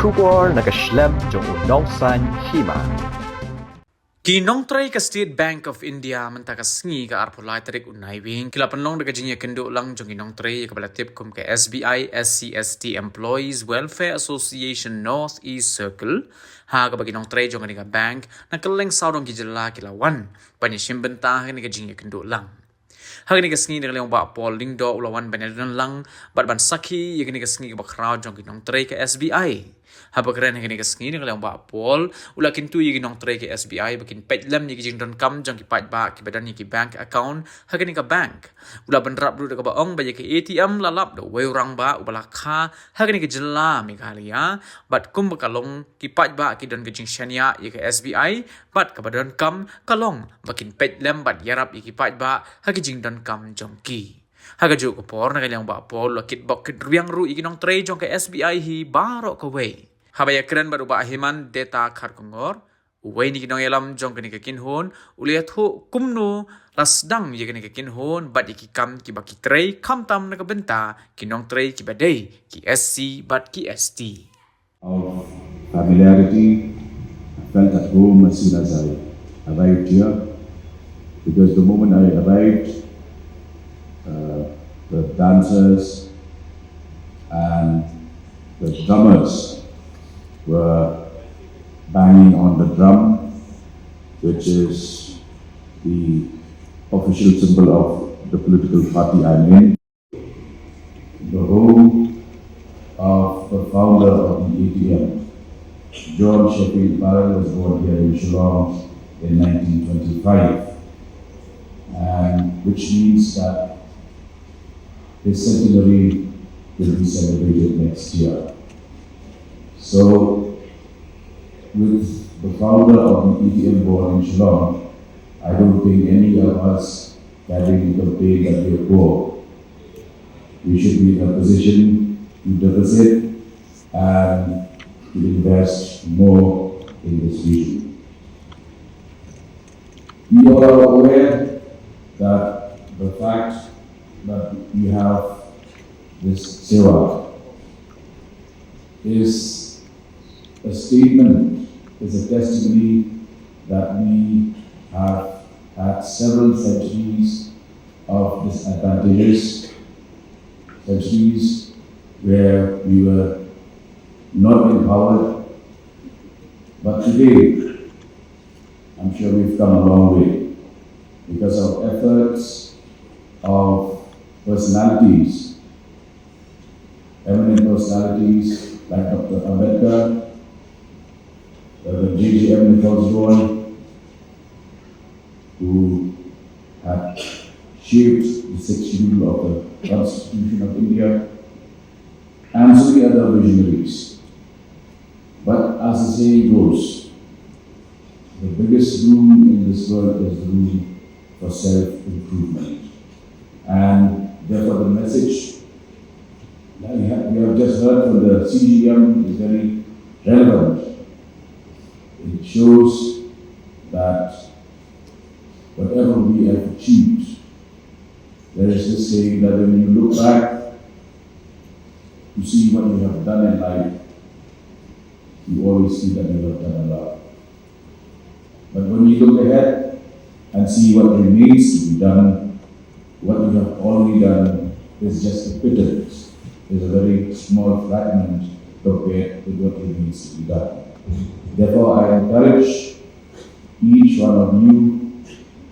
Shubor nakaslem jong unongsan Hima. Kinong Trei ka State Bank of India mentakasngi ka arpulai tarik unai wing kila penlong daga jinya kendo lang jong Kinong Trei ka balatip kum ke SBI SCST Employees Welfare Association North East Circle ha ka bagi Kinong Trei jong ka bank na keleng saudong kijela kila wan panyishim bentah ka jinya kendo lang. Hari ni kasngi dengan leong ba polling do ulawan banyadan lang bat ban saki yang ni kasngi ba crowd jong Kinong Trei ke SBI. Haba keren yang ni kasngi dengan leong ba pol ula Kyntu yang Kinong Trei ke SBI bakin Peit lem yang jing don kam jong ki Paidbah ki badan ki bank account hari ni ka bank ula benrap dulu ka baong ba ke ATM lalap do we orang ba ubala kha hari ni ke jela mi khalia bat kum bakalong ki Paidbah ki don ke jing shania ye ke SBI bat ka badan kam kalong bakin Peit lem bat Ïarap ki Paidbah hari jing don kam jong ki haga jo ko por na kailang ba pol lokit bok riang ru Kinong Trei jong ke SBI hi baro ko we habaya keren baru ba himan data khar kongor we ni kinong elam jong kini ke kinhon uliat ho kumno lasdang ye kini ke kinhon bat ki kam ki baki Trei kam tam na ka benta Kinong Trei ki badai ki SC bat ki ST of familiarity. I felt at home as soon as I arrived here, because the moment I arrived, the dancers and the drummers were banging on the drum, which is the official symbol of the political party I'm in. The home of the founder of the ATM, John Sheffield Barrel, was born here in Shillong in 1925, and which means that his centenary will be celebrated next year. So, with the founder of the ATM born in Shillong, I don't think any of us can really complain that we are poor. We should be in a position to deposit and to invest more in this region. We are aware that the fact that we have this sewa is a statement, is a testimony that we have had several centuries of disadvantages, centuries where we were not empowered, but today I'm sure we've come a long way because of efforts of personalities, eminent personalities like Dr. Ambedkar, the JGM Nichols, who had shaped the sixth schedule of the Constitution of India, and so many other visionaries. But as the saying goes, the biggest room in this world is the room for self-improvement. And therefore the message that we have just heard from the CGM is very relevant. It shows that whatever we have achieved, there is this saying that when you look back to see what you have done in life, you always see that you have done a lot. But when you look ahead and see what remains to be done, what you have already done is just a pittance, is a very small fragment compared with what remains to be done. Therefore, I encourage each one of you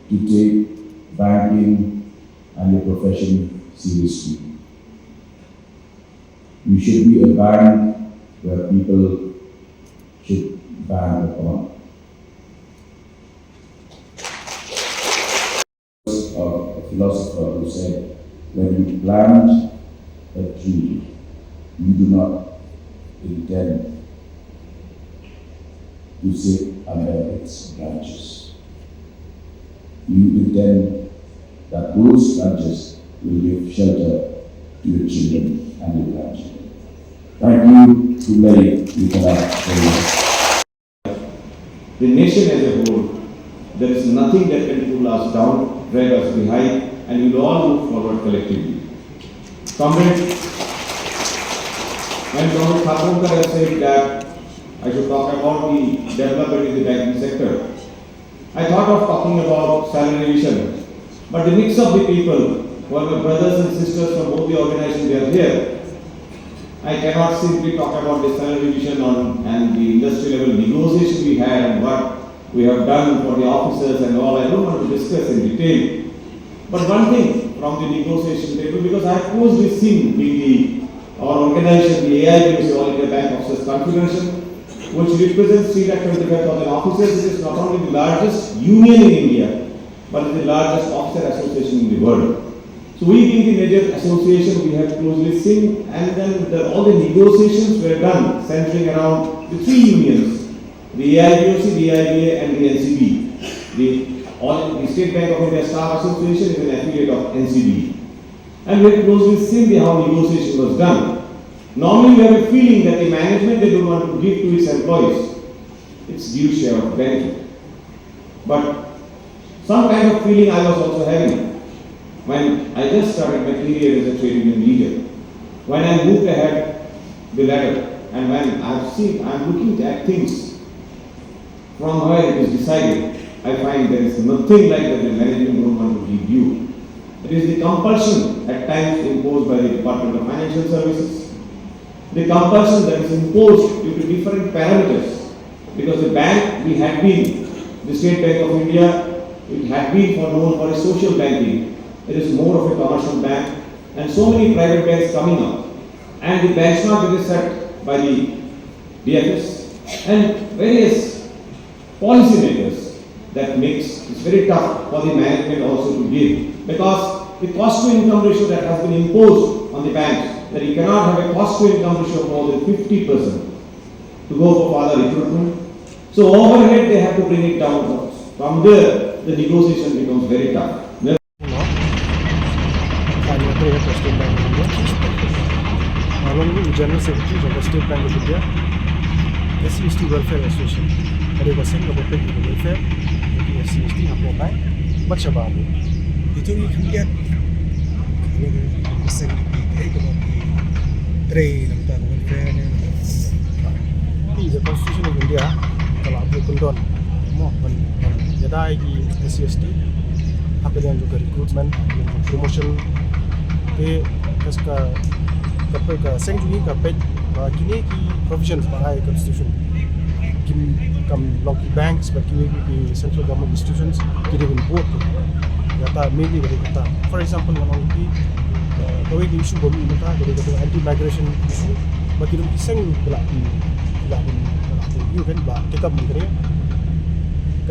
to take banking and your profession seriously. You should be a bank where people should bank upon. A philosopher who said, when you plant a tree, you do not intend to sit under its branches. You intend that those branches will give shelter to your children and your grandchildren. Thank you to Trei, Ïarap. The nation as a whole, there is nothing that can pull us down, drag us behind, and we will all move forward collectively. Comrades, when Dr. Thakurkar has said that I should talk about the development in the banking sector, I thought of talking about salary revision. But the mix of the people, who are my brothers and sisters from both the organizations, they are here. I cannot simply talk about the salary revision and the industry level negotiation we had and what we have done for the officers and all. I don't want to discuss in detail. But one thing from the negotiation table, because I have closely seen our organization, the AIBOC, All India Bank Officers Confederation, which represents 325,000 officers. It is not only the largest union in India, but the largest officer association in the world. So we being the major association, we have closely seen, and then all the negotiations were done centering around the three unions, the AIBOC, the AIBA and the NCB. The State Bank of India Staff Association is an affiliate of NCB. And we have closely seen how negotiation was done. Normally we have a feeling that the management, they don't want to give to its employees its due share of benefit. But some kind of feeling I was also having when I just started my career as a trade union leader. When I moved ahead the ladder and when I'm looking at things from where it is decided, I find there is nothing like that the management don't want to give you. It is the compulsion at times imposed by the Department of Financial Services, the compulsion that is imposed due to different parameters, because the bank we had been, the State Bank of India, it had been known for its social banking. It is more of a commercial bank, and so many private banks coming up, and the benchmark that is set by the DFS and various policymakers that makes it very tough for the management also to give, because the cost to income ratio that has been imposed on the banks, that you cannot have a cost to income ratio of more than 50% to go for further recruitment. So overhead they have to bring it down. From there, the negotiation becomes very tough. State Bank of India, along with the General Secretary of the State Bank of India, SC/ST Welfare Association, representing the public welfare, the SC/ST Happo Bank, Bachababu. Itu kemudian kalau pesan Peit kalau Trei tentang welfare ni. The Constitution of India kalau apa kondon, mau jadi SC/ST, apa yang juga recruitment, promotion. Ke sanctuary ka Peit kini ki provisions bahai constitution kim kam local banks but kini ki central government institutions kini bin board data mainly dari kata for example one ki kawai ki issue bomi mata dari kata anti migration issue bagi dum kisang belak you kan ba kita mengkere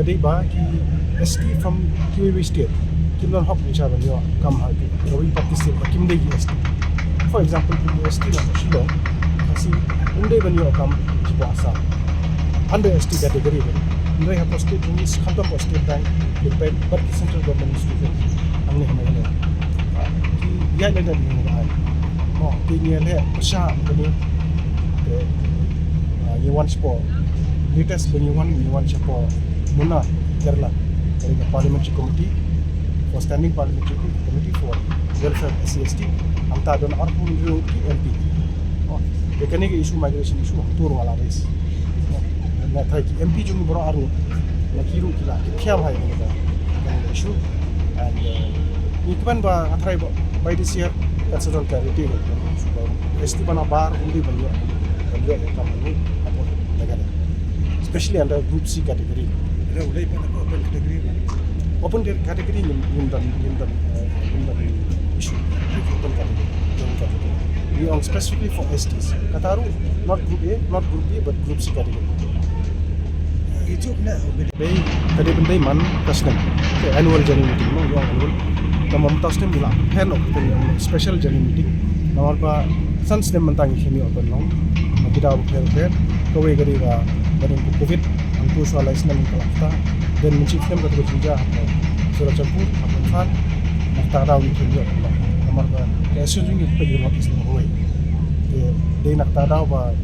kadai ba ki ST from QAB state Kimlan hok ni siya banyo kam hagi kawai participate ba kim degi ST for example kim ST na Shilo kasi unde banyo kam Kiba asa under ST category ben ndai ha state unis khantam state bank Peit but central government institution angni hama ne ki ya ne da ni ba mo ki ni le pasha kani ke yewan sport latest yewan sport muna Kerala dari parliamentary committee for standing parliamentary committee for welfare SC/ST amta don arpu mil MP dekane ke issue migration issue tur wala res na thai ki MP jumi boro aru na kiru kila khyam hai ne da issue and ikban ba athai by this year consider clarity ST bana bar undi banyo company apo lagada especially under group C category Ada ulai pada open category. Open category in the issue open category we on specifically for STs Kataru not group A not group B but group C category Itu kena bay tadi benda man custom annual general meeting no yang annual tamam tasnem bila hand of special general meeting nawar pa sans dem mentang khemi open no kita fair kawai gari ga barin covid angku socialize namin kalafta dan menciptakan betul juga surat campur apa nakta daw ni kinyo kamar ba esuding it pagi notis no hoy de nakta daw ba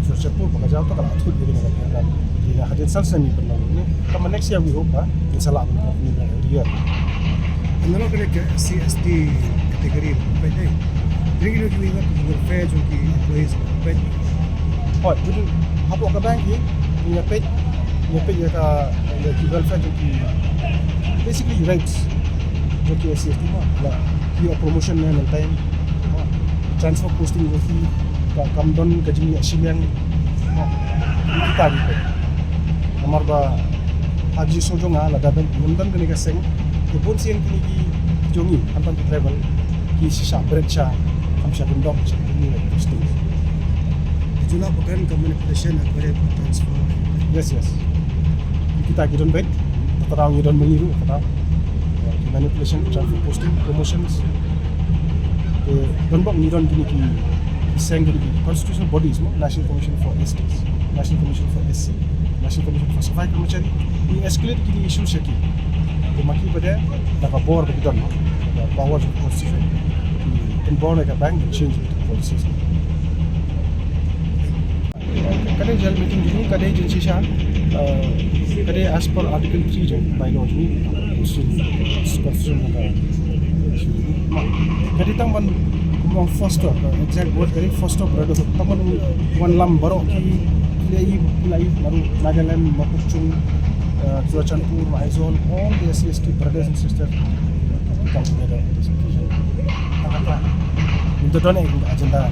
surat campur bagajaw to kala athut ni ngala di hadin salsani perlu ni kama next year we hope ba insyaallah ni year Ano kena ke SC/ST kategori Peit Jadi kita ingat welfare जो कि employees Peit. Oh, jadi apa ke bank ni? Punya Peit ya ka welfare जो कि basically rights जो कि SCST lah. Dia promotion में मिलता है, transfer posting जो कि कम दोन causing शिलियन kita gitu. Nomor ba haji sojong ala dapat nonton kini kaseng. Kebun siang kini ki jongi antan travel ki sisa berecha kamsha dendok ini posting. Itulah bukan communication agar transfer. Yes. Kita gidon baik, terang gidon mengiru kata manipulation transfer posting promotions. Dendok gidon kini ki seng kini ki constitutional bodies mo National Commission for Estates, National Commission for SC, National Commission for Safai कर्मचारी ini escalate kini isu syaki. Maki pada dapat bor begitu no, dapat power of constitution. In bor like a bank and change the policies. Kadang jalan meeting dulu, kadang agensi sah, kadang as per article 3 je bylaw ni, constitution ada. Kadang tang man foster, exact word kadang foster brotherhood. Tang man one lam baru ki ilai baru Nagaland Mapuchung. Cuacampur, Maizon, all the SCST brothers and sisters come together on this occasion. Untuk donate agenda